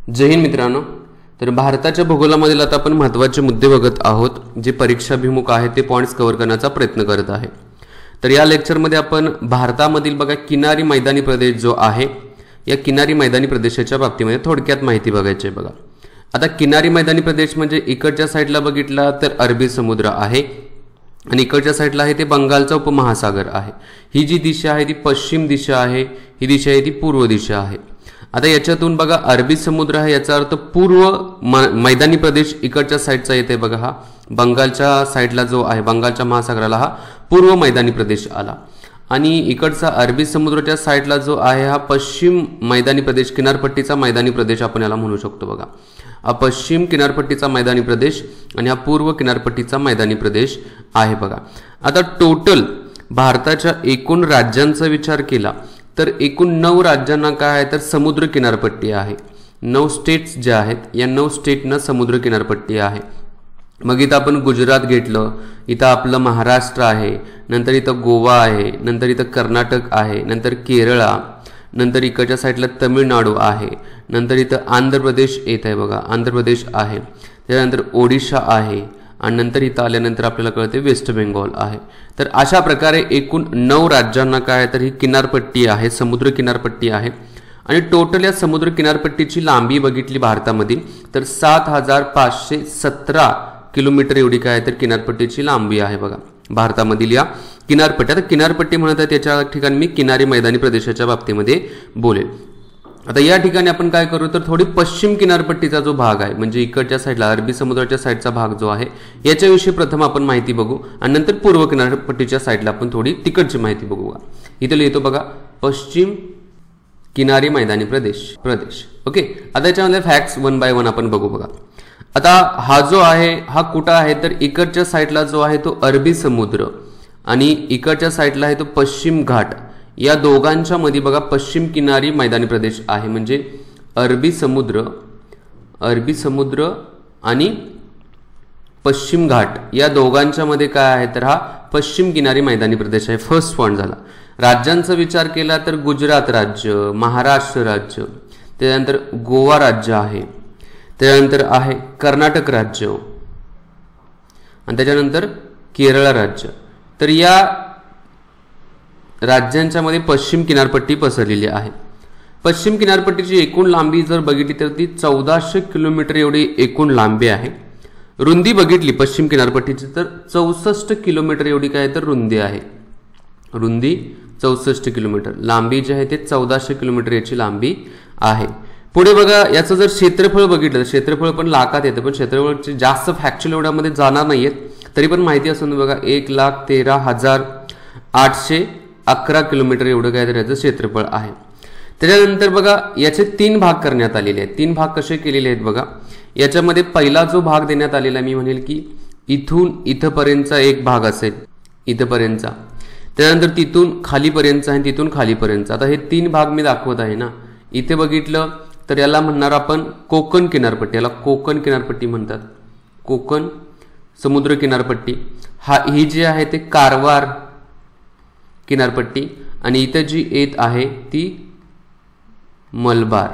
जय हिंद मित्रांनो. तर भारताच्या भूगोलामधील आता आपण महत्त्वाचे मुद्दे बघत आहोत जे परीक्षाभिमुख आहेत ते पॉइंट्स कव्हर करण्याचा प्रयत्न करत आहे. तर या लेक्चरमध्ये आपण भारतामधील बघा किनारी मैदानी प्रदेश जो आहे या किनारी मैदानी प्रदेशाच्या बाबतीमध्ये थोडक्यात माहिती बघायची आहे. बघा आता किनारी मैदानी प्रदेश म्हणजे इकडच्या साईडला बघितला तर अरबी समुद्र आहे आणि इकडच्या साईडला आहे ते बंगालचा उपमहासागर आहे. ही जी दिशा आहे ती पश्चिम दिशा आहे, ही दिशा आहे ती पूर्व दिशा आहे. आता याच्यातून बघा अरबी समुद्र आहे याचा अर्थ पूर्व मैदानी प्रदेश इकडच्या साईडचा येते. बघा हा बंगालच्या साईडला जो आहे बंगालच्या महासागराला हा पूर्व मैदानी प्रदेश आला आणि इकडचा अरबी समुद्राच्या साईडला जो आहे हा पश्चिम मैदानी प्रदेश किनारपट्टीचा मैदानी प्रदेश आपण याला म्हणू शकतो. बघा हा पश्चिम किनारपट्टीचा मैदानी प्रदेश आणि हा पूर्व किनारपट्टीचा मैदानी प्रदेश आहे. बघा आता टोटल भारताच्या एकूण राज्यांचा विचार केला तर एकूण 9 राज्यांना काय आहे तर समुद्र किनारपट्टी आहे. 9 स्टेट्स ज्या आहेत या 9 स्टेटना समुद्र किनारपट्टी आहे. मग इथं आपण गुजरात घेतलं, इथं आपलं महाराष्ट्र आहे, नंतर इथं गोवा आहे, नंतर इथं कर्नाटक आहे, नंतर केरळा, नंतर इकडच्या साईडला तमिळनाडू आहे, नंतर इथं आंध्र प्रदेश येत आहे. बघा आंध्र प्रदेश आहे, त्यानंतर ओडिशा आहे आणि नंतर इथं आल्यानंतर आपल्याला कळते वेस्ट बेंगॉल आहे. तर अशा प्रकारे एकूण 9 राज्यांना काय तर ही किनारपट्टी आहे, समुद्र किनारपट्टी आहे. आणि टोटल या समुद्र किनारपट्टीची लांबी बघितली भारतामधील तर 7517 किलोमीटर एवढी काय तर किनारपट्टीची लांबी आहे. बघा भारतामधील या किनारपट्टी. आता किनारपट्टी म्हणत आहे त्याच्या ठिकाणी मी किनारी मैदानी प्रदेशाच्या बाबतीमध्ये बोलेल. आता या ठिकाणी आपण काय करू तर थोडी पश्चिम किनारपट्टीचा जो भाग आहे म्हणजे इकडच्या साईडला अरबी समुद्राच्या साईडचा भाग जो आहे याच्याविषयी प्रथम आपण माहिती बघू आणि नंतर पूर्व किनारपट्टीच्या साईडला आपण थोडी तिकडची माहिती बघू. इथं लिहितो बघा पश्चिम किनारी मैदानी प्रदेश. ओके. आता याच्यामध्ये फॅक्ट्स 1 बाय 1 आपण बघू. बघा आता हा जो आहे हा कुठं आहे तर इकडच्या साईडला जो आहे तो अरबी समुद्र आणि इकडच्या साईडला आहे तो पश्चिम घाट. या दोघांच्या मध्ये बघा पश्चिम किनारी मैदानी प्रदेश आहे म्हणजे अरबी समुद्र आणि पश्चिम घाट या दोघांच्या मध्ये काय आहे तर हा पश्चिम किनारी मैदानी प्रदेश आहे. फर्स्ट पॉइंट झाला. राज्यांचा विचार केला तर गुजरात राज्य, महाराष्ट्र राज्य, त्यानंतर गोवा राज्य आहे, त्यानंतर आहे कर्नाटक राज्य आणि त्याच्यानंतर केरळ राज्य. तर या राज्यांच्या मध्ये पश्चिम किनारपट्टी पसरलेली आहे. पश्चिम किनारपट्टीची एकूण लांबी जर बघितली तर ती 1400 किलोमीटर एवढी एकूण लांबी आहे. रुंदी बघितली पश्चिम किनारपट्टीची तर 64 किलोमीटर एवढी काय तर रुंदी आहे. रुंदी 64 किलोमीटर, लांबी जी आहे ते 1400 किलोमीटर याची लांबी आहे. पुढे बघा याचं जर क्षेत्रफळ बघितलं तर क्षेत्रफळ पण लाखात येतं पण क्षेत्रफळाची जास्त फॅक्च्युअल एवढ्यामध्ये जाणार नाहीयेत तरी पण माहिती असून बघा 1,13,811 किलोमीटर एवढं काय तर याचं क्षेत्रफळ आहे. त्याच्यानंतर बघा याचे 3 भाग करण्यात आलेले आहेत. 3 भाग कसे केलेले आहेत बघा याच्यामध्ये पहिला जो भाग देण्यात आलेला मी म्हणेल की इथून इथपर्यंतचा एक भाग असेल इथपर्यंतचा, त्यानंतर तिथून खालीपर्यंतचा आणि तिथून खालीपर्यंतचा. आता हे 3 भाग मी दाखवत आहे ना. इथे बघितलं तर याला म्हणणार आपण कोकण किनारपट्टी, याला कोकण किनारपट्टी म्हणतात. कोकण समुद्र किनारपट्टी. ही जी आहे ते कारवार किनारपट्टी आणि इथं जी येत आहे ती मलबार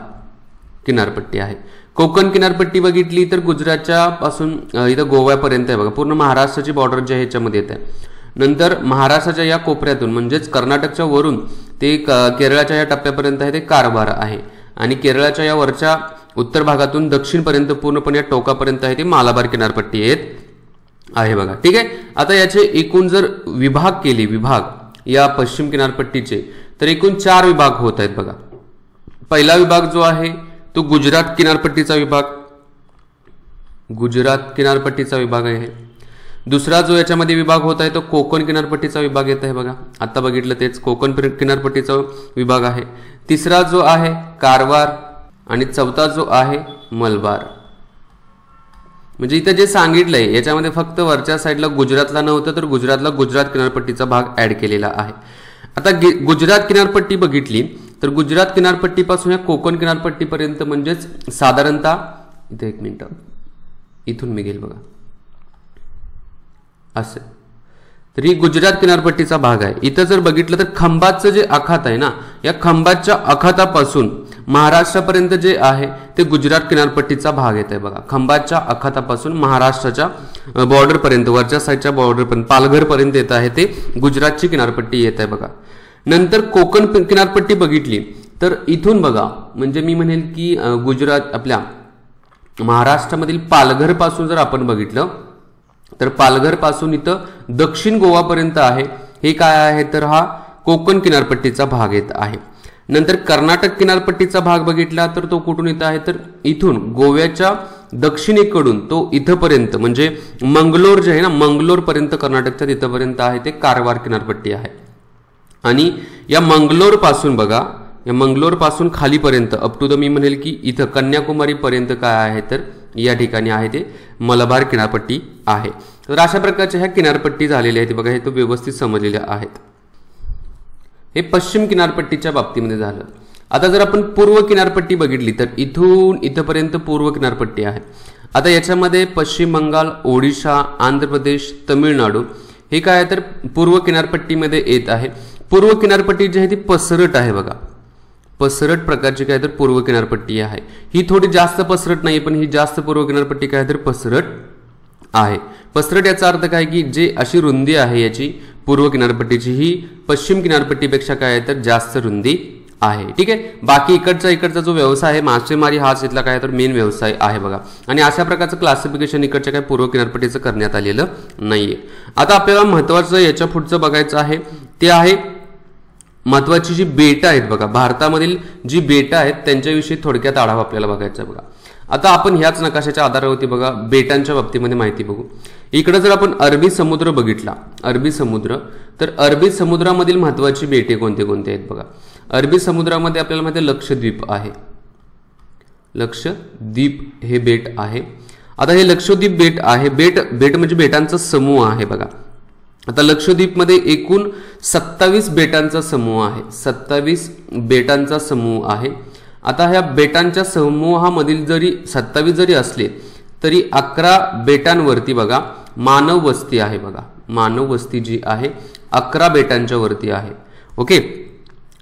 किनारपट्टी आहे. कोकण किनारपट्टी बघितली तर गुजरातच्या पासून इथं गोव्यापर्यंत आहे. बघा पूर्ण महाराष्ट्राची बॉर्डर जी आहे ह्याच्यामध्ये येत आहे. नंतर महाराष्ट्राच्या या कोपऱ्यातून म्हणजेच कर्नाटकच्या वरून ते केरळाच्या या टप्प्यापर्यंत आहे ते कारवार आहे आणि केरळाच्या या वरच्या उत्तर भागातून दक्षिणपर्यंत पूर्णपणे या टोकापर्यंत आहे ते मालाबार किनारपट्टी येत आहे. बघा ठीक आहे. आता याचे एकूण जर विभाग केले या पश्चिम किनारपट्टीचे तर एकूण 4 विभाग होत आहेत. बघा पहिला विभाग जो आहे तो गुजरात किनारपट्टीचा विभाग आहे. दुसरा जो याच्यामध्ये विभाग होत आहे तो कोकण किनारपट्टीचा विभाग येत आहे. बघा आता बघितलं तेच कोकण किनारपट्टीचा विभाग आहे. तिसरा जो आहे कारवार आणि चौथा जो आहे मलबार. म्हणजे इथं जे सांगितलंय याच्यामध्ये फक्त वरच्या साईडला गुजरातला नव्हतं तर गुजरातला गुजरात किनारपट्टीचा भाग ऍड केलेला आहे. आता गुजरात किनारपट्टी बघितली तर गुजरात किनारपट्टीपासून या कोकण किनारपट्टीपर्यंत म्हणजेच साधारणतः इथे 1 मिनिट इथून मी घेईल बघा असे. तर ही गुजरात किनारपट्टीचा भाग आहे. इथं जर बघितलं तर खंबातचं जे आखात आहे ना या खंबातच्या आखातापासून महाराष्ट्रापर्यंत जे आहे ते गुजरात किनारपट्टीचा भाग येत आहे बघा. खंबातच्या अखातापासून महाराष्ट्राच्या बॉर्डर पर्यंत, वरच्या साईडच्या बॉर्डर पर्यंत, पालघर पर्यंत येत आहे ते गुजरातची किनारपट्टी येत आहे बघा. नंतर कोकण किनारपट्टी बघितली तर इथून बघा, म्हणजे मी म्हणेल की गुजरात आपल्या महाराष्ट्रामधील पालघर पासून जर आपण बघितलं तर पालघर पासून इथं दक्षिण गोवापर्यंत आहे, हे काय आहे तर हा कोकण किनारपट्टीचा भाग येत आहे. नंतर कर्नाटक किनारपट्टीचा भाग बघितला तर तो कुठून येत आहे तर इथून गोव्याच्या दक्षिणेकडून तो इथपर्यंत, म्हणजे मंगलोर जे आहे ना, मंगलोर पर्यंत कर्नाटकच्या तिथपर्यंत आहे ते कारवार किनारपट्टी आहे. आणि या मंगलोर पासून बघा, या मंगलोर पासून खालीपर्यंत अप टू द मी म्हणेल की इथं कन्याकुमारी पर्यंत काय आहे तर या ठिकाणी आहे ते मलबार किनारपट्टी आहे. तर अशा प्रकारच्या ह्या किनारपट्टी झालेल्या आहेत बघा, हे तो व्यवस्थित समजलेल्या आहेत. हे पश्चिम किनारपट्टीच्या बाबतीमध्ये झालं. आता जर आपण पूर्व किनारपट्टी बघितली तर इथून इथपर्यंत पूर्व किनारपट्टी आहे. आता याच्यामध्ये पश्चिम बंगाल, ओडिशा, आंध्र प्रदेश, तमिळनाडू हे काय आहे तर पूर्व किनारपट्टीमध्ये येत आहे. पूर्व किनारपट्टी जी आहे ती पसरट आहे बघा, पसरट प्रकारची काय तर पूर्व किनारपट्टी आहे. ही थोडी जास्त पसरट नाही, पण ही जास्त पूर्व किनारपट्टी काय तर पसरट आहे. पसरट याचा अर्थ काय की जे अशी रुंदी आहे याची पूर्व किनारपट्टीची, ही पश्चिम किनारपट्टीपेक्षा काय आहे तर जास्त रुंदी आहे. ठीक आहे. बाकी इकडचा जो व्यवसाय आहे मासेमारी हाच इथला काय तर मेन व्यवसाय आहे बघा. आणि अशा प्रकारचं क्लासिफिकेशन इकडच्या काय पूर्व किनारपट्टीचं करण्यात आलेलं नाहीये. आता आपल्याला महत्वाचं याच्या पुढचं बघायचं आहे ते आहे महत्वाची जी बेटं आहेत बघा, भारतामधील जी बेटं आहेत त्यांच्याविषयी थोडक्यात आढावा आपल्याला बघायचा बघा. आता आपण ह्याच नकाशाच्या आधारावरती बघा बेटांच्या बाबतीमध्ये माहिती बघू. इकडे जर आपण अरबी समुद्र बघितला, अरबी समुद्र, तर अरबी समुद्रामधील महत्वाची बेटे कोणते कोणते आहेत बघा. अरबी समुद्रामध्ये आपल्याला माहिती आहे लक्षद्वीप आहे, लक्षद्वीप हे बेट आहे. आता हे लक्षद्वीप बेट आहे, बेट म्हणजे बेटांचा समूह आहे बघा. आता लक्षद्वीपमध्ये एकूण 27 बेटांचा समूह आहे, 27 बेटांचा समूह आहे. आता ह्या बेटांच्या समूहामधील जरी 27 जरी असले तरी 11 बेटांवरती बघा मानव वस्ती आहे बघा. मानव वस्ती जी आहे 11 बेटांच्या वरती आहे. ओके.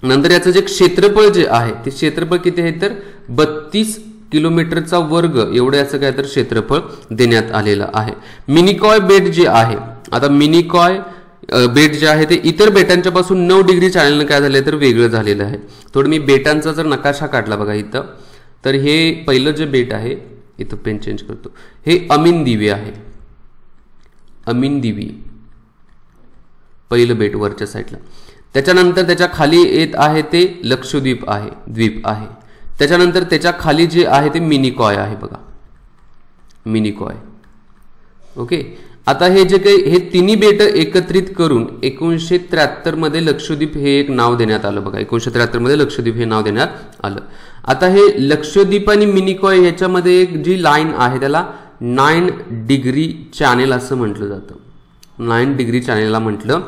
नंतर याचं जे क्षेत्रफळ जे आहे ते क्षेत्रफळ किती आहे तर 32 किलोमीटरचा वर्ग एवढं याचं काय तर क्षेत्रफळ देण्यात आलेलं आहे. मिनिकॉय बेट जे आहे, आता मिनिकॉय बेट जे आहे ते इतर बेटांच्या पासून 9 डिग्री चॅनलनं काय झालं तर वेगळं झालेलं आहे. थोडं मी बेटांचा जर नकाशा काढला बघा इथं, तर हे पहिलं जे बेट आहे इथं पेन चेंज करतो, हे अमीन दिवी आहे. अमीन दिवी पहिलं बेट वरच्या साईडला. त्याच्यानंतर त्याच्या खाली येत आहे ते लक्षद्वीप आहे, द्वीप आहे. त्याच्यानंतर त्याच्या खाली जे आहे ते मिनिकॉय आहे बघा, मिनिकॉय. ओके. आता हे जे काही हे तिन्ही बेट एकत्रित करून 1973 मध्ये लक्षद्वीप हे एक नाव देण्यात आलं बघा. 1973 मध्ये लक्षद्वीप हे नाव देण्यात आलं. आता हे लक्षद्वीप आणि मिनिकॉय ह्याच्यामध्ये एक जी लाईन आहे त्याला 9 डिग्री चॅनेल असं म्हटलं जातं. 9 डिग्री चॅनेलला म्हटलं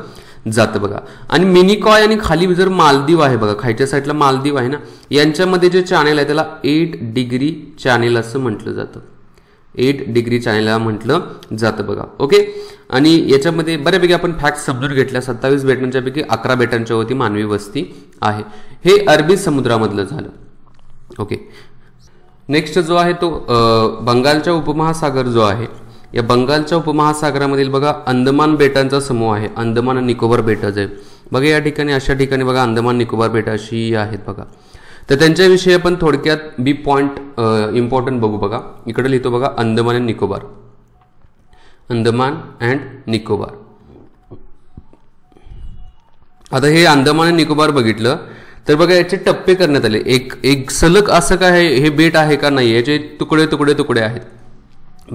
जातं बघा. आणि मिनिकॉय आणि खाली जर मालदीव आहे बघा, खालच्या साईडला मालदीव आहे ना, यांच्यामध्ये जे चॅनेल आहे त्याला 8 डिग्री चॅनेल असं म्हटलं जातं. 8 डिग्री चॅनेलला म्हटलं जातं बघा. ओके. आणि याच्यामध्ये बऱ्यापैकी आपण फॅक्ट समजून घेतल्या. 27 बेटांच्या पैकी 11 बेटांच्या वरती मानवी वस्ती आहे. हे अरबी समुद्रामधलं झालं. ओके. नेक्स्ट जो आहे तो बंगालच्या उपमहासागर जो आहे, या बंगालच्या उपमहासागरामधील बघा अंदमान बेटांचा समूह आहे. अंदमान आणि निकोबार बेटं जे बघा या ठिकाणी, अशा ठिकाणी बघा अंदमान निकोबार बेटं अशी आहेत बघा. तर त्यांच्याविषयी आपण थोडक्यात बी पॉइंट इम्पॉर्टंट बघू बघा. इकडे लिहितो बघा अंदमान आणि निकोबार, अंदमान अँड निकोबार. आता हे अंदमान आणि निकोबार बघितलं तर बघा याचे टप्पे करण्यात आले. एक सलग असं काय हे बेट आहे का नाही, याचे तुकडे तुकडे तुकडे आहेत.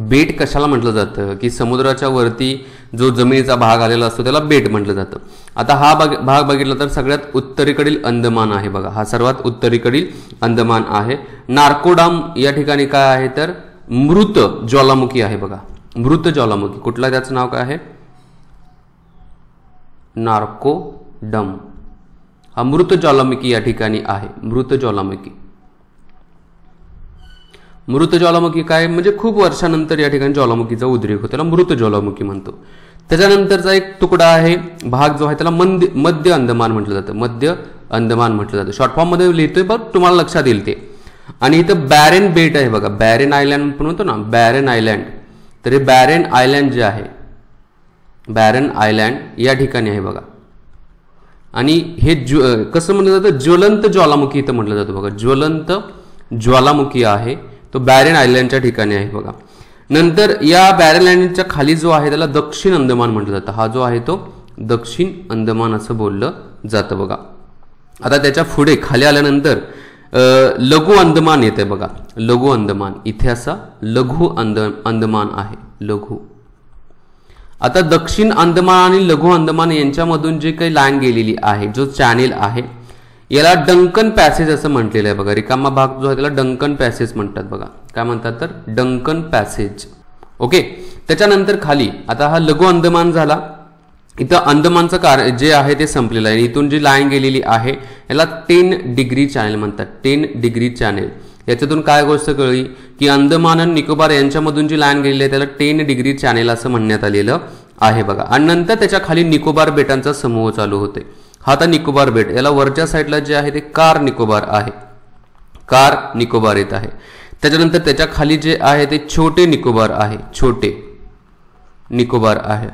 बेट कशाला म्हटलं जातं की समुद्राच्या वरती जो जमिनीचा भाग आलेला असतो त्याला बेट म्हटलं जातं. आता हा भाग बघितला तर सगळ्यात उत्तरेकडील अंदमान आहे बघा, हा सर्वात उत्तरेकडील अंदमान आहे. नार्कोडाम या ठिकाणी काय आहे तर मृत ज्वालामुखी आहे बघा, मृत ज्वालामुखी. कुठला त्याचं नाव काय आहे, नार्कोडम. हा मृत ज्वालामुखी या ठिकाणी आहे, मृत ज्वालामुखी. मृत ज्वालामुखी काय म्हणजे खूप वर्षानंतर या ठिकाणी ज्वालामुखीचा उद्रेक होतो, त्याला मृत ज्वालामुखी म्हणतो. त्याच्यानंतरचा एक तुकडा आहे भाग जो आहे त्याला मध्य अंदमान म्हटलं जातं, मध्य अंदमान म्हटलं जातं. शॉर्ट फॉर्म मध्ये लिहितोय बघ, तुम्हाला लक्षात येईल ते. आणि इथं बॅरेन बेट आहे बघा, बॅरेन आयलँड पण होतो ना, बॅरेन आयलँड. तर हे बॅरेन आयलँड जे आहे, बॅरेन आयलँड या ठिकाणी आहे बघा. आणि हे कसं म्हटलं जातं, ज्वलंत ज्वालामुखी इथं म्हटलं जातं बघा, ज्वलंत ज्वालामुखी आहे तो बॅरेन आयलँडच्या ठिकाणी आहे बघा. नंतर या बॅरेन आयलँडच्या खाली जो आहे त्याला दक्षिण अंदमान म्हटलं जातं. हा जो आहे तो दक्षिण अंदमान असं बोललं जातं बघा. आता त्याच्या पुढे खाली आल्यानंतर लघु अंदमान येते बघा, लघु अंदमान. इथे असा लघु अंदमान आहे, लघु. आता दक्षिण अंदमान आणि लघु अंदमान यांच्यामधून जे काही लाईन गेलेली आहे, जो चॅनेल आहे, याला डंकन पॅसेज असं म्हटलेलं आहे बघा. रिकामा भाग जो आहे त्याला डंकन पॅसेज म्हणतात बघा. काय म्हणतात तर डंकन पॅसेज. ओके. त्याच्यानंतर खाली आता हा लघु अंदमान झाला. इथं अंदमानचं कार्य जे आहे ते संपलेलं आहे. इथून जी लाईन गेलेली आहे याला 10 डिग्री चॅनेल म्हणतात, 10 डिग्री चॅनेल. याच्यातून काय गोष्ट कळली की अंदमान आणि निकोबार यांच्यामधून जी लाईन गेलेली आहे त्याला 10 डिग्री चॅनेल असं म्हणण्यात आलेलं आहे बघा. आणि नंतर त्याच्या खाली निकोबार बेटांचा समूह चालू होते. हा आता निकोबार बेट, याला वरच्या साईडला जे आहे ते कार निकोबार आहे, कार निकोबार येत आहे. त्याच्यानंतर त्याच्या खाली जे आहे ते छोटे निकोबार आहे, छोटे निकोबार आहे.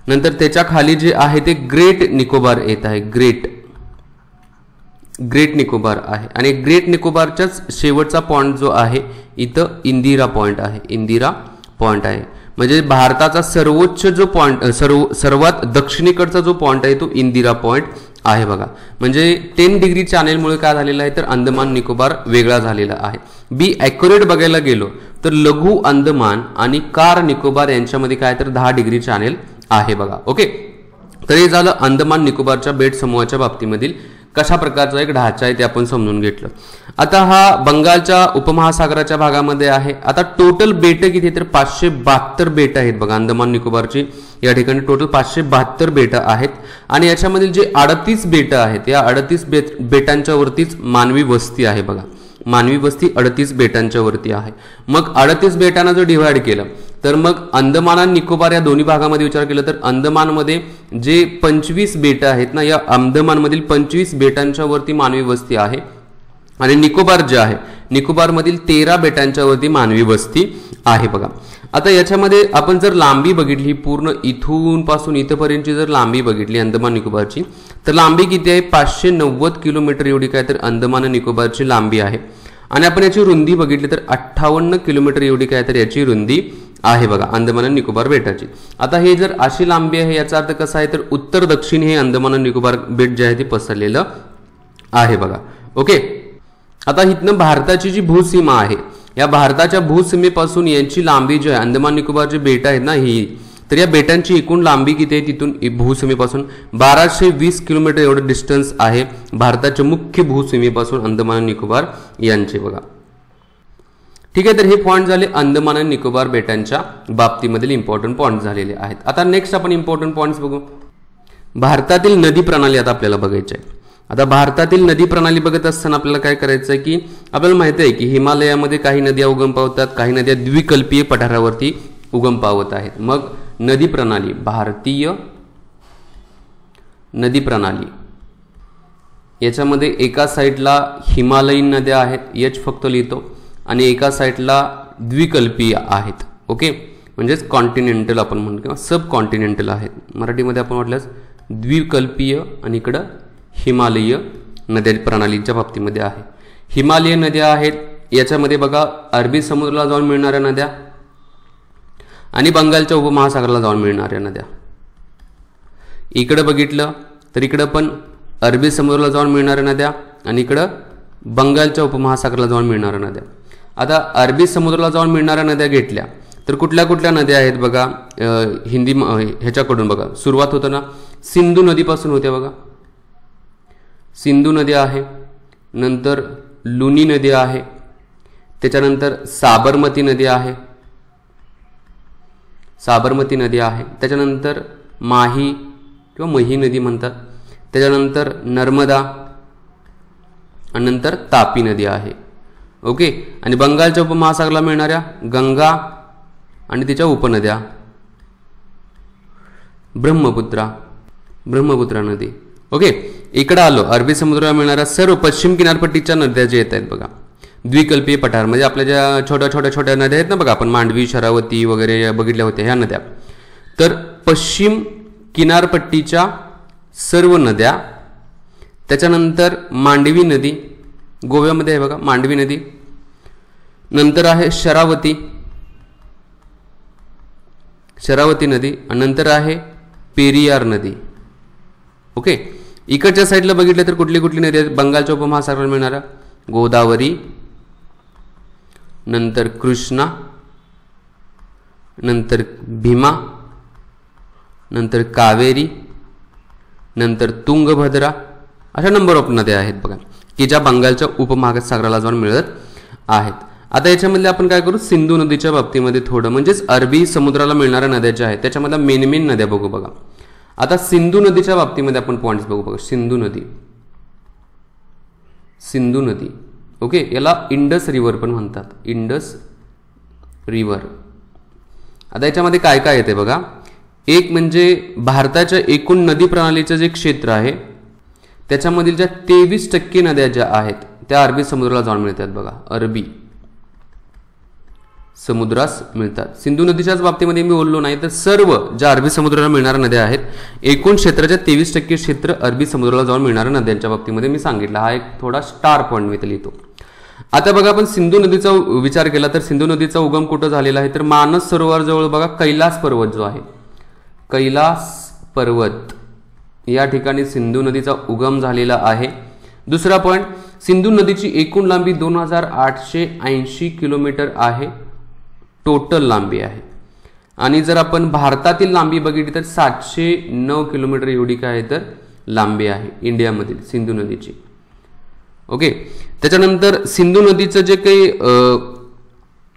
नंतर त्याच्या खाली जे आहे ते ग्रेट निकोबार येत आहे, ग्रेट निकोबार आहे. आणि ग्रेट निकोबारच्याच शेवटचा पॉइंट जो आहे इथं इंदिरा पॉइंट आहे, इंदिरा पॉइंट आहे. म्हणजे भारताचा सर्वोच्च जो पॉइंट, सर्वात दक्षिणेकडचा जो पॉइंट आहे तो इंदिरा पॉइंट आहे बघा. म्हणजे 10 डिग्री चॅनेलमुळे काय झालेलं आहे तर अंदमान निकोबार वेगळा झालेला आहे. बी ॲक्युरेट बघायला गेलो तर लघु अंदमान आणि कार निकोबार यांच्यामध्ये काय तर 10 डिग्री चॅनेल आहे बघा. ओके. तर हे झालं अंदमान निकोबारच्या बेट समूहाच्या बाबतीमधील कशा प्रकारचा एक ढाचा आहे ते आपण समजून घेतलं. आता हा बंगालच्या उपमहासागराच्या भागामध्ये आहे. आता टोटल बेट किती तर 572 बेट आहेत बघा अंदमान निकोबारची. या ठिकाणी टोटल 572 बेट आहेत. आणि याच्यामधील जे 38 बेट आहेत या 38 बेटांच्या वरतीच मानवी वस्ती आहे बघा. मानवी वस्ती 38 बेटांच्या वरती आहे. मग 38 बेटांना जर डिव्हाइड केलं तर मग अंदमान आणि निकोबार या दोन्ही भागामध्ये विचार केला तर अंदमानमध्ये जे 25 बेट आहेत ना, या अंदमानमधील 25 बेटांच्या वरती मानवी वस्ती आहे. आणि निकोबार जे आहे निकोबारमधील 13 बेटांच्या वरती मानवी वस्ती आहे बघा. आता याच्यामध्ये आपण जर लांबी बघितली, पूर्ण इथून पासून इथपर्यंतची जर लांबी बघितली अंदमान निकोबारची, तर लांबी किती आहे 590 किलोमीटर एवढी काय तर अंदमान निकोबारची लांबी आहे. आणि आपण याची रुंदी बघितली तर 58 किलोमीटर एवढी काय तर याची रुंदी आहे बघा अंदमान आणि निकोबार बेटाची. आता हे जर अशी लांबी आहे याचा अर्थ कसा आहे तर उत्तर दक्षिण हे अंदमान आणि निकोबार बेट जे आहे ते पसरलेलं आहे बघा. ओके. आता इथनं भारताची जी भूसीमा आहे या भारताच्या भूसीमेपासून यांची लांबी जी आहे अंदमान निकोबारची बेट आहेत ना ही, तर या बेटांची एकूण लांबी किती आहे तिथून भूसीमेपासून 1220 किलोमीटर एवढं डिस्टन्स आहे भारताच्या मुख्य भूसीमेपासून अंदमान आणि निकोबार यांचे बघा. ठीक आहे. तर हे पॉईंट झाले अंदमान आणि निकोबार बेटांच्या बाबतीमधील इम्पॉर्टंट पॉईंट झालेले आहेत. आता नेक्स्ट आपण इम्पॉर्टंट पॉईंट्स बघू. भारतातील नदी प्रणाली आता आपल्याला बघायची आहे. आता भारतातील नदी प्रणाली बघत असताना आपल्याला काय करायचं आहे की आपल्याला माहिती आहे की हिमालयामध्ये काही नद्या उगम पावतात, काही नद्या द्विकल्पीय पठारावरती उगम पावत आहेत. मग नदी प्रणाली, भारतीय नदी प्रणाली याच्यामध्ये एका साईडला हिमालयीन नद्या आहेत, एच फक्त लिहितो, आणि एका साईडला द्विकल्पीय आहेत. ओके. म्हणजेच कॉन्टिनेंटल आपण म्हणतो किंवा सब कॉन्टिनेंटल आहेत. मराठीमध्ये आपण म्हटल्यास द्विकल्पीय आणि इकडं हिमालयीय नद्या प्रणालीच्या बाबतीमध्ये आहे. हिमालय नद्या आहेत याच्यामध्ये बघा अरबी समुद्राला जाऊन मिळणाऱ्या नद्या आणि बंगालच्या उपमहासागराला जाऊन मिळणाऱ्या नद्या. इकडे बघितलं तर इकडं पण अरबी समुद्राला जाऊन मिळणाऱ्या नद्या आणि इकडं बंगालच्या उपमहासागराला जाऊन मिळणाऱ्या नद्या. आता अरबी समुद्राला जाऊन मिळणाऱ्या नद्या घेतल्या तर कुठल्या कुठल्या नद्या आहेत बघा. हिंदी ह्याच्याकडून बघा सुरुवात होतं ना, सिंधू नदीपासून होते बघा. सिंधू नदी आहे, नंतर लुनी नदी आहे, त्याच्यानंतर साबरमती नदी आहे, साबरमती नदी आहे, त्याच्यानंतर माही किंवा मही नदी म्हणतात, त्याच्यानंतर नर्मदा आणि नंतर तापी नदी आहे. ओके. आणि बंगालच्या उपमहासागराला मिळणाऱ्या गंगा आणि तिच्या उपनद्या ब्रह्मपुत्रा नदी. ओके, इकडे आलो अरबी समुद्राला मिळणाऱ्या सर्व पश्चिम किनारपट्टीच्या नद्या जे येत आहेत बघा, द्विकल्पीय पठार म्हणजे आपल्या ज्या छोट्या नद्या आहेत ना बघा, आपण मांडवी, शरावती वगैरे बघितल्या होत्या ह्या नद्या. तर पश्चिम किनारपट्टीच्या सर्व नद्या, त्याच्यानंतर मांडवी नदी गोव्यामध्ये आहे बघा, मांडवी नदी, नंतर आहे शरावती नदी, आणि नंतर आहे पेरियार नदी. ओके, इकडच्या साईडला बघितलं तर कुठली नदी आहेत, बंगालच्या उपमहासागराला मिळणारा गोदावरी, नंतर कृष्णा, नंतर भीमा, नंतर कावेरी, नंतर तुंगभद्रा, अशा नंबर ऑफ नद्या आहेत बघा की ज्या बंगालच्या उपमहासागराला जाऊन मिळत आहेत. आता याच्यामध्ये आपण काय करू, सिंधू नदीच्या बाबतीमध्ये थोडं म्हणजेच अरबी समुद्राला मिळणाऱ्या नद्या ज्या आहेत त्याच्यामधल्या मेन नद्या बघू बघा. आता सिंधू नदीच्या बाबतीमध्ये आपण पॉइंट्स बघू बघा. सिंधू नदी ओके, याला इंडस रिव्हर पण म्हणतात, इंडस रिव्हर. आता याच्यामध्ये काय काय येते बघा, एक म्हणजे भारताच्या एकूण नदी प्रणालीचं जे क्षेत्र आहे त्याच्यामधील ज्या 23% नद्या ज्या आहेत त्या अरबी समुद्राला जाऊन मिळतात बघा, अरबी समुद्रास मिळतात. सिंधू नदीच्याच बाबतीमध्ये मी बोललो नाही तर सर्व ज्या अरबी समुद्राला मिळणाऱ्या नद्या आहेत, एकूण क्षेत्राच्या 23% क्षेत्र अरबी समुद्राला जाऊन मिळणाऱ्या नद्यांच्या बाबतीमध्ये मी सांगितलं. हा एक थोडा स्टार पॉईंट मी लिहितो. आता बघा आपण सिंधू नदीचा विचार केला तर सिंधू नदीचा उगम कुठं झालेला आहे तर मानस सरोवर जवळ बघा, कैलास पर्वत जो आहे, कैलास पर्वत या ठिकाणी सिंधू नदीचा उगम झालेला आहे. दुसरा पॉइंट, सिंधू नदीची एकूण लांबी 2880 किलोमीटर आहे, टोटल लांबी आहे. आणि जर आपण भारतातील लांबी बघितली तर 709 किलोमीटर एवढी काय तर लांबी आहे इंडियामधील सिंधू नदीची. ओके, त्याच्यानंतर सिंधू नदीचं जे काही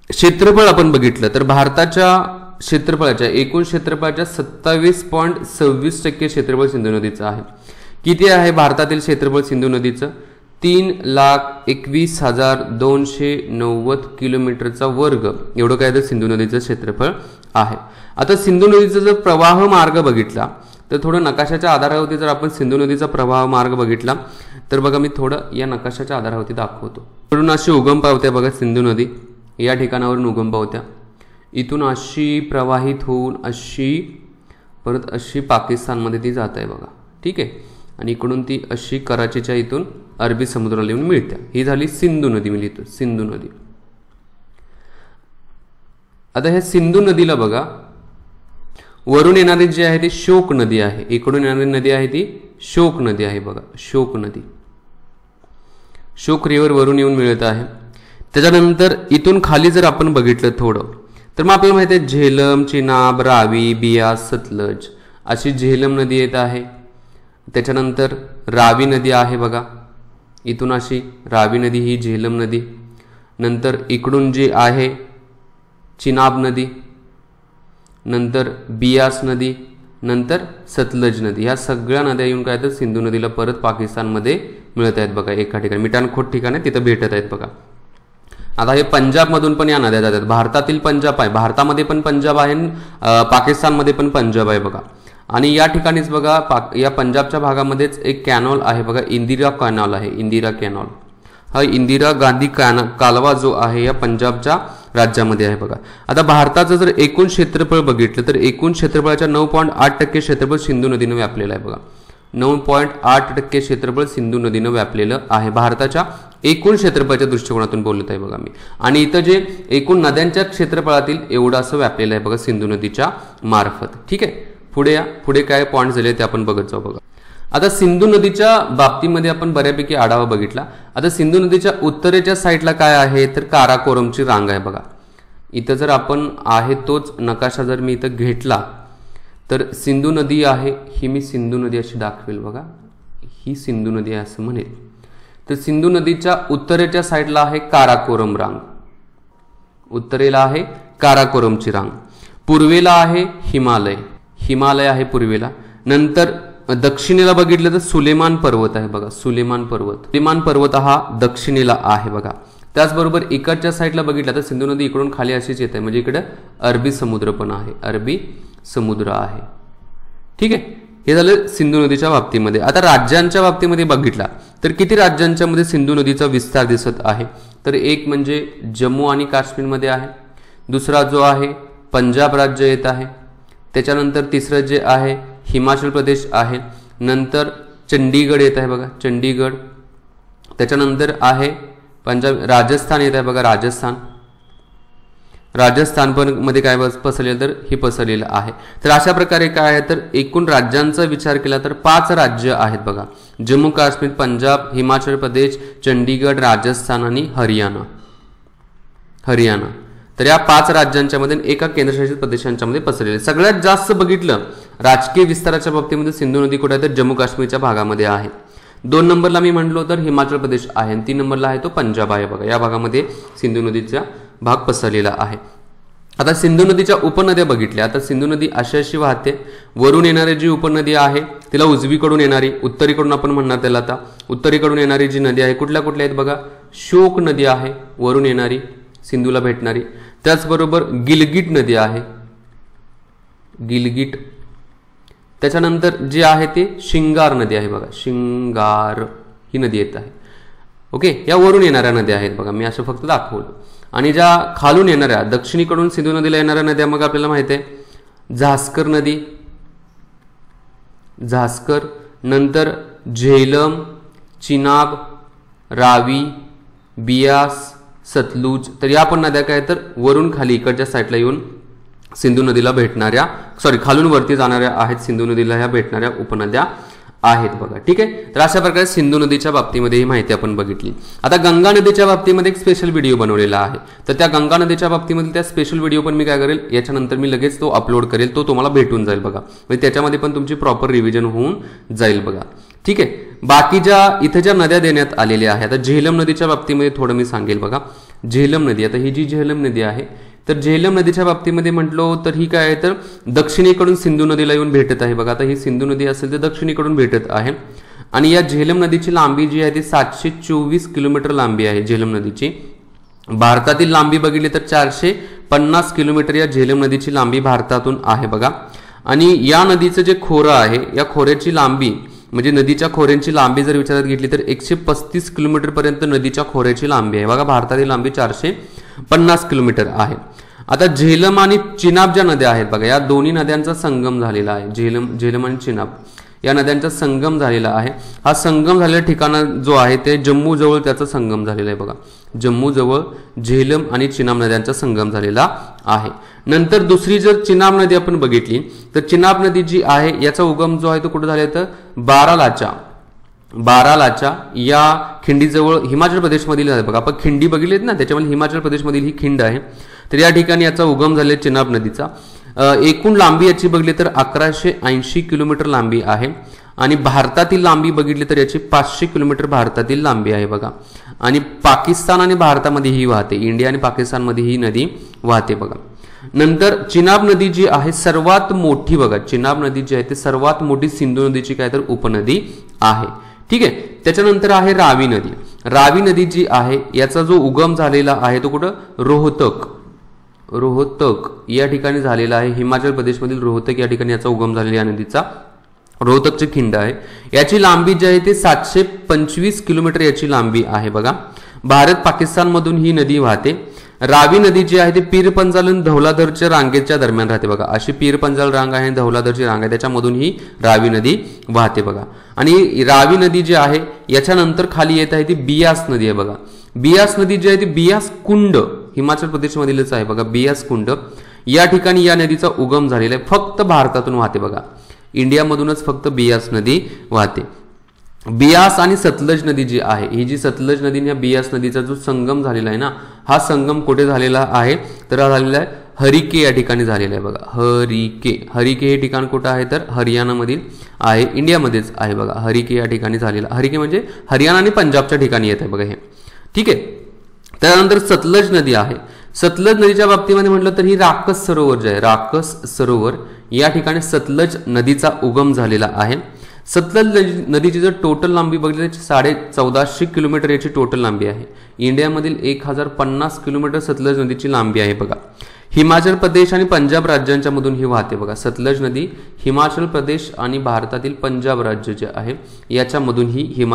क्षेत्रफळ आपण बघितलं तर भारताच्या क्षेत्रफळाच्या एकूण क्षेत्रफळाच्या 27.26% क्षेत्रफळ सिंधू नदीचं आहे. किती आहे भारतातील क्षेत्रफळ सिंधू नदीचं, 3,21,290 किलोमीटरचा वर्ग एवढं काय तर सिंधू नदीचं क्षेत्रफळ आहे. आता सिंधू नदीचा जर प्रवाह मार्ग बघितला तर थोडं नकाशाच्या आधारावरती जर आपण सिंधू नदीचा प्रवाह मार्ग बघितला तर बघा मी थोडं या नकाशाच्या आधारावरती दाखवतो. इकडून अशी उगम पावत्या बघा, सिंधू नदी या ठिकाणावरून उगम पावत्या, इथून अशी प्रवाहित होऊन अशी परत अशी पाकिस्तानमध्ये ती जात आहे बघा, ठीक आहे. आणि इकडून ती अशी कराचीच्या इथून अरबी समुद्राला येऊन मिळते. ही झाली सिंधू नदी, मी लिहितो सिंधू नदी. आता ह्या सिंधू नदीला बघा वरून येणारी जी आहे ती शोक नदी आहे, इकडून येणारी नदी आहे ती शोक नदी आहे बघा, शोक नदी, शोक रिव्हर वरून येऊन मिळत आहे. त्याच्यानंतर इथून खाली जर आपण बघितलं थोडं तर मग आपल्याला माहिती आहे झेलम, चिनाब, रावी, बियास, सतलज अशी झेलम नदी येत आहे. त्याच्यानंतर रावी नदी आहे बघा, इथून अशी रावी नदी ही झेलम नदी. नंतर इकडून जी आहे चिनाब नदी, नंतर बियास नदी, नंतर सतलज नदी, ह्या सगळ्या नद्या येऊन काय तर सिंधू नदीला परत पाकिस्तानमध्ये मिळत आहेत बघा. एका ठिकाणी मिठाणखोट ठिकाण आहे तिथं भेटत आहेत बघा. आता हे पंजाबमधून पण या नद्या जातात, भारतातील पंजाब आहे, भारतामध्ये पण पंजाब आहे, पाकिस्तानमध्ये पण पंजाब आहे बघा. आणि या ठिकाणीच बघा या पंजाबच्या भागामध्येच एक कॅनॉल आहे बघा, इंदिरा कॅनॉल आहे, इंदिरा कॅनॉल. हा इंदिरा गांधी कालवा जो आहे या पंजाबच्या राज्यामध्ये आहे बघा. आता भारताचं जर एकूण क्षेत्रफळ बघितलं तर एकूण क्षेत्रफळाच्या 9.8% क्षेत्रफळ सिंधू नदीनं व्यापलेलं आहे बघा, 9.8% क्षेत्रफळ सिंधू नदीनं व्यापलेलं आहे भारताच्या एकूण क्षेत्रफळाच्या दृष्टिकोनातून बोलत आहे बघा मी. आणि इथं जे एकूण नद्यांच्या क्षेत्रफळातील एवढं असं व्यापलेलं आहे बघा सिंधू नदीच्या मार्फत. ठीक आहे, पुढे या, पुढे काय पॉईंट झाले ते आपण बघत जाऊ बघा. आता सिंधू नदीच्या बाबतीमध्ये आपण बऱ्यापैकी आढावा बघितला. आता सिंधू नदीच्या उत्तरेच्या साईडला काय आहे तर काराकोरमची रांग आहे बघा. इथं जर आपण आहे तोच नकाशा जर मी इथं घेतला तर सिंधू नदी आहे, ही मी सिंधू नदी अशी दाखवेल बघा, ही सिंधू नदी आहे असं म्हणेल. तर सिंधू नदीच्या उत्तरेच्या साईडला आहे काराकोरम रांग, उत्तरेला आहे काराकोरमची रांग, पूर्वेला आहे हिमालय, हिमालय आहे पूर्वेला. नंतर दक्षिणेला बघितलं तर सुलेमान पर्वत आहे बघा, सुलेमान पर्वत, सुलेमान पर्वत हा दक्षिणेला आहे बघा. त्याचबरोबर इकडच्या साईडला बघितलं तर सिंधू नदी इकडून खाली अशीच येते, म्हणजे इकडे अरबी समुद्र पण आहे, अरबी समुद्र आहे. ठीक आहे, हे झालं सिंधू नदीच्या बाबतीमध्ये. आता राज्यांच्या बाबतीमध्ये बघितला तर किती राज्यांच्या मध्ये सिंधू नदीचा विस्तार दिसत आहे, तर एक म्हणजे जम्मू आणि काश्मीरमध्ये आहे, दुसरा जो आहे पंजाब राज्य येत आहे, त्याच्यानंतर तिसरं जे आहे हिमाचल प्रदेश आहे, नंतर चंडीगड येत आहे बघा चंडीगड, त्याच्यानंतर आहे पंजाब, राजस्थान येत आहे बघा राजस्थान पण मध्ये काय पसरलेलं तर हे पसरलेलं आहे. तर अशा प्रकारे काय आहे तर एकूण राज्यांचा विचार केला तर 5 राज्य आहेत बघा, जम्मू काश्मीर, पंजाब, हिमाचल प्रदेश, चंडीगड, राजस्थान आणि हरियाणा. तर या 5 राज्यांच्या मध्ये एका केंद्रशासित प्रदेशांच्या मध्ये पसरलेले. सगळ्यात जास्त बघितलं राजकीय विस्ताराच्या बाबतीमध्ये सिंधू नदी कुठे आहे तर जम्मू काश्मीरच्या भागामध्ये आहे. 2 नंबरला मी म्हणलो तर हिमाचल प्रदेश आहे आणि 3 नंबरला आहे तो पंजाब आहे बघा. या भागामध्ये सिंधू नदीचा भाग पसरलेला आहे. आता सिंधू नदीच्या उपनद्या बघितल्या. आता सिंधू नदी अशी वाहते, वरून येणारी जी उपनदी आहे तिला उजवीकडून येणारी, उत्तरेकडून आपण म्हणणार त्याला, आता उत्तरेकडून येणारी जी नदी आहे कुठल्या आहेत बघा, शोक नदी आहे वरून येणारी सिंधूला भेटणारी, त्याचबरोबर गिलगिट नदी आहे गिलगिट, त्याच्यानंतर जे आहे ते शिंगार नदी आहे बघा, शिंगार ही नदी येत आहे. ओके, या वरून येणाऱ्या नद्या आहेत बघा, मी असं फक्त दाखवलं. आणि ज्या खालून येणाऱ्या दक्षिणेकडून सिंधू नदीला येणाऱ्या नद्या मग आपल्याला माहिती आहे झास्कर नदी, झास्कर, नंतर झेलम, चिनाब, रावी, बियास, सतलुज. तर या पण नद्या काय तर वरून खाली इकडच्या साईडला येऊन सिंधू नदीला भेटणाऱ्या, खालून वरती जाणाऱ्या आहेत सिंधू नदीला ह्या भेटणाऱ्या उपनद्या आहेत बघा. ठीक आहे, तर अशा प्रकारे सिंधू नदीच्या बाबतीमध्ये ही माहिती आपण बघितली. आता गंगा नदीच्या बाबतीमध्ये एक स्पेशल व्हिडिओ बनवलेला आहे, तर त्या गंगा नदीच्या बाबतीमध्ये त्या स्पेशल व्हिडिओ पण मी काय करेल याच्यानंतर मी लगेच तो अपलोड करेल, तो तुम्हाला भेटून जाईल बघा. म्हणजे त्याच्यामध्ये पण तुमची प्रॉपर रिव्हिजन होऊन जाईल बघा. ठीक आहे, बाकी इथे ज्या नद्या देण्यात आलेल्या आहेत, आता झेलम नदीच्या बाबतीमध्ये थोडं मी सांगेल बघा. झेलम नदी, आता ही जी झेलम नदी आहे तर झेलम नदीच्या बाबतीमध्ये म्हटलो तर ही काय आहे तर दक्षिणेकडून सिंधू नदीला येऊन भेटत आहे बघा. आता ही सिंधू नदी असेल तर दक्षिणेकडून भेटत आहे आणि या झेलम नदीची लांबी जी आहे ती 724 किलोमीटर लांबी आहे झेलम नदीची. भारतातील लांबी बघितली तर 450 किलोमीटर या झेलम नदीची लांबी भारतातून आहे बघा. आणि या नदीचं जे खोरं आहे या खोऱ्याची लांबी म्हणजे नदीच्या खोऱ्यांची लांबी जर विचारात घेतली तर 135 किलोमीटर पर्यंत नदीच्या खोऱ्याची लांबी आहे बघा. भारतातील लांबी 450 किलोमीटर आहे. आता झेलम आणि चिनाब ज्या नद्या आहेत बघा, या दोन्ही नद्यांचा संगम झालेला आहे. झेलम आणि चिनाब या नद्यांचा संगम झालेला आहे. हा संगम झालेल्या ठिकाण जो आहे ते जम्मू जवळ त्याचा संगम झालेला आहे बघा. जम्मू जवळ झेलम आणि चिनाब नद्यांचा संगम झालेला आहे. नंतर दुसरी जर चिनाब नदी आपण बघितली तर चिनाब नदी जी आहे याचा उगम जो आहे तो कुठे झाला तर बारालाचा या खिंडीजवळ हिमाचल प्रदेशमधील आहे बघा. आपण खिंडी बघितलीत ना, त्याच्यामध्ये हिमाचल प्रदेशमधील ही खिंड आहे. तर या ठिकाणी याचा उगम झालेला चिनाब नदीचा. एकूण लांबी याची बघितली तर 1180 किलोमीटर लांबी आहे आणि भारतातील लांबी बघितली तर याची 500 किलोमीटर भारतातील लांबी आहे बघा. आणि पाकिस्तान आणि भारतामध्ये ही वाहते, इंडिया आणि पाकिस्तानमध्ये ही नदी वाहते बघा. नंतर चिनाब नदी जी आहे सर्वात मोठी बघा, चिनाब नदी जी आहे ती सर्वात मोठी सिंधू नदीची काय तर उपनदी आहे. ठीक आहे, त्याच्यानंतर आहे रावी नदी. रावी नदी जी आहे याचा जो उगम झालेला आहे तो कुठं रोहतक या ठिकाणी झालेला आहे. हिमाचल प्रदेशमधील रोहतक या ठिकाणी याचा उगम झालेला या नदीचा रोहतकची खिंड आहे. याची लांबी जी आहे ती 725 किलोमीटर याची लांबी आहे बघा. भारत पाकिस्तान मधून ही नदी वाहते. रावी नदी जी आहे ती पीर पंजाल आणि धौलाधरच्या रांगेच्या दरम्यान राहते बघा. अशी पीर पंजाल रांग आहे, धौलाधरची रांग आहे, त्याच्यामधून ही रावी नदी वाहते बघा. आणि रावी नदी जी आहे याच्यानंतर खाली येत आहे ती बियास नदी आहे बघा. बियास नदी जी आहे ती बियास कुंड हिमाचल प्रदेशमधीलच आहे बघा. बियास कुंड या ठिकाणी या नदीचा उगम झालेला आहे. फक्त भारतातून वाहते बघा, इंडियामधूनच फक्त बियास नदी वाहते. बियास आणि सतलज नदी जी आहे, ही जी सतलज नदी या बियास नदीचा जो संगम झालेला आहे ना, हा संगम कुठे झालेला आहे तर हा झालेला आहे हरिके या ठिकाणी झालेला आहे बघा. हरिके हे ठिकाण कुठं आहे तर हरियाणामधील आहे, इंडियामध्येच आहे बघा. हरिके या ठिकाणी झालेला, हरिके म्हणजे हरियाणा आणि पंजाबच्या ठिकाणी येत आहे बघा हे. ठीक आहे, त्यानंतर सतलज नदी आहे. सतलज नदीच्या बाबतीमध्ये म्हटलं तर ही राकस सरोवर जे आहे, राकस सरोवर या ठिकाणी सतलज नदीचा उगम झालेला आहे. सतलज नदीची जर टोटल लांबी बघितली तर 1450 किलोमीटर याची टोटल लांबी आहे. इंडियामधील 1050 किलोमीटर सतलज नदीची लांबी आहे बघा. हिमाचल प्रदेश आणि पंजाब राज्यांच्या मधून ही वाहते बघा. सतलज नदी हिमाचल प्रदेश आणि भारतातील पंजाब राज्य जे आहे याच्यामधून ही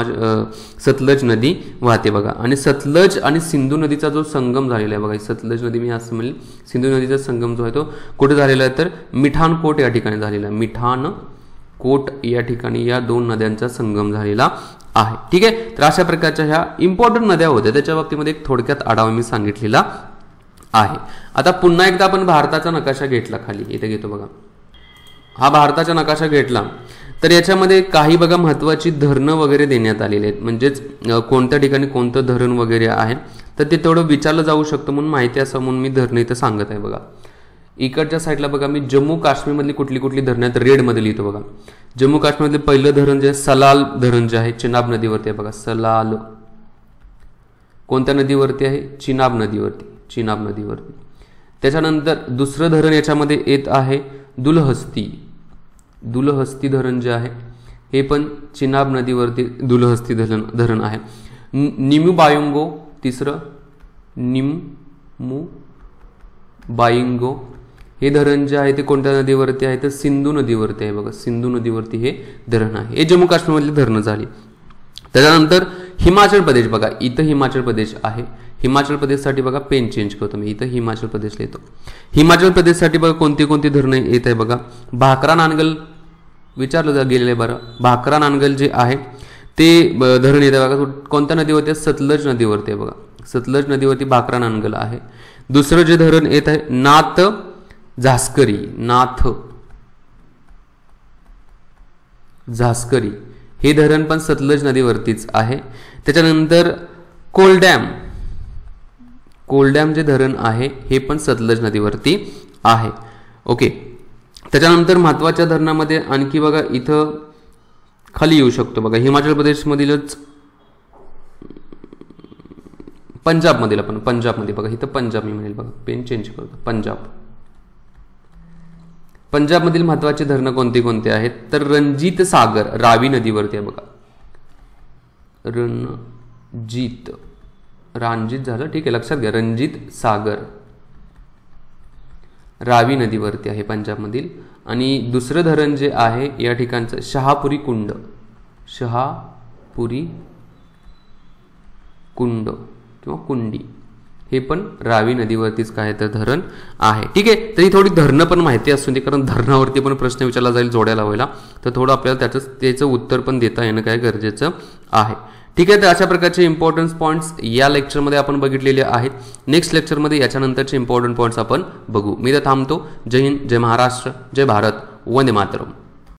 सतलज नदी वाहते बघा. आणि सतलज आणि सिंधू नदीचा जो संगम झालेला आहे बघा, सतलज नदी मी असं म्हणेल, सिंधू नदीचा संगम जो आहे तो कुठे झालेला आहे तर मिठानकोट या ठिकाणी झालेला आहे. मिठानकोट या ठिकाणी या दोन नद्यांचा संगम झालेला आहे. ठीक आहे. तर अशा प्रकारच्या ह्या इम्पॉर्टंट नद्या होत्या, त्याच्या बाबतीमध्ये एक थोडक्यात आढावा मी सांगितलेला आहे. आता पुन्हा एकदा आपण भारताचा नकाशा घेतला, खाली इथे घेतो बघा, हा भारताचा नकाशा घेतला तर याच्यामध्ये काही बघा महत्वाची धरणं वगैरे देण्यात आलेली आहेत. म्हणजेच कोणत्या ठिकाणी कोणतं धरण वगैरे आहे तर ते तेवढं विचारलं जाऊ शकतं म्हणून माहिती असं म्हणून मी धरणं इथं सांगत आहे बघा. इकडच्या साईडला बघा मी जम्मू काश्मीरमधली कुठली कुठली धरणं आहेत रेडमध्ये लिहितो बघा. जम्मू काश्मीरमधले पहिलं धरण जे आहे सलाल धरण जे आहे चिनाब नदीवरती आहे बघा. सलाल कोणत्या नदीवरती आहे? चिनाब नदीवरती. चिनाब नदीवरती. त्याच्यानंतर दुसरं धरण याच्यामध्ये येत आहे दुलहस्ती. दुलहस्ती धरण जे आहे हे पण चिनाब नदीवरती दुलहस्ती धरण आहे. निमू बायंगो तिसरं निमू बायंगो हे धरण जे आहे ते कोणत्या नदीवरती आहे तर सिंधू नदीवरती आहे बघा. सिंधू नदीवरती हे धरण आहे. हे जम्मू काश्मीरमधली धरणं झाली. त्याच्यानंतर हिमाचल प्रदेश बघा, इथं हिमाचल प्रदेश आहे. हिमाचल प्रदेशसाठी बघा पेन चेंज करतो मी, इथं हिमाचल प्रदेश लिहितो. हिमाचल प्रदेशसाठी बघा कोणती कोणती धरणं येत आहे बघा. भाकरा नानगल विचारलं गेलेलं आहे बरं. भाकरा नानगल जे आहे ते धरण येत आहे बघा. कोणत्या नदीवरती आहे? सतलज नदीवरती आहे बघा. सतलज नदीवरती भाकरा नानगल आहे. दुसरं जे धरण येत आहे नाथ झास्करी. नाथ झास्करी हे धरण पण सतलज नदीवरतीच आहे. त्याच्यानंतर कोलडॅम. कोलडॅम जे धरण आहे हे पण सतलज नदीवरती आहे. ओके. त्याच्यानंतर महत्वाच्या धरणामध्ये आणखी बघा इथं खाली येऊ शकतो बघा. हिमाचल प्रदेशमधीलच पंजाबमधील आपण पंजाबमध्ये बघा, इथं पंजाब मी म्हणेल बघा, पेन चेंज करतो. पंजाब. पंजाबमधील महत्वाचे धरणं कोणते कोणते आहेत तर रणजीत सागर रावी नदीवरती आहे बघा. रांजीत झालं, ठीक आहे, लक्षात घ्या. रणजीत सागर रावी नदीवरती आहे पंजाबमधील. आणि दुसरं धरण जे आहे या ठिकाणचं शहापुरी कुंड. शहापुरी कुंड किंवा कुंडी हे पण रावी नदीवरतीच काय तर धरण आहे. ठीक आहे. तर ही थोडी धरणं पण माहिती असून दे, कारण धरणावरती पण प्रश्न विचारला जाईल जोड्या लावायला, तर थोडं आपल्याला त्याचं उत्तर पण देता येणं काय गरजेचं आहे. ठीक आहे. तर अशा प्रकारचे इम्पॉर्टन्स पॉईंट्स या लेक्चरमध्ये आपण बघितलेले आहेत. नेक्स्ट लेक्चरमध्ये याच्यानंतरचे इम्पॉर्टंट पॉईंट्स आपण बघू. मी तर थांबतो. जय हिंद, जय महाराष्ट्र, जय भारत, वंदे मातरम.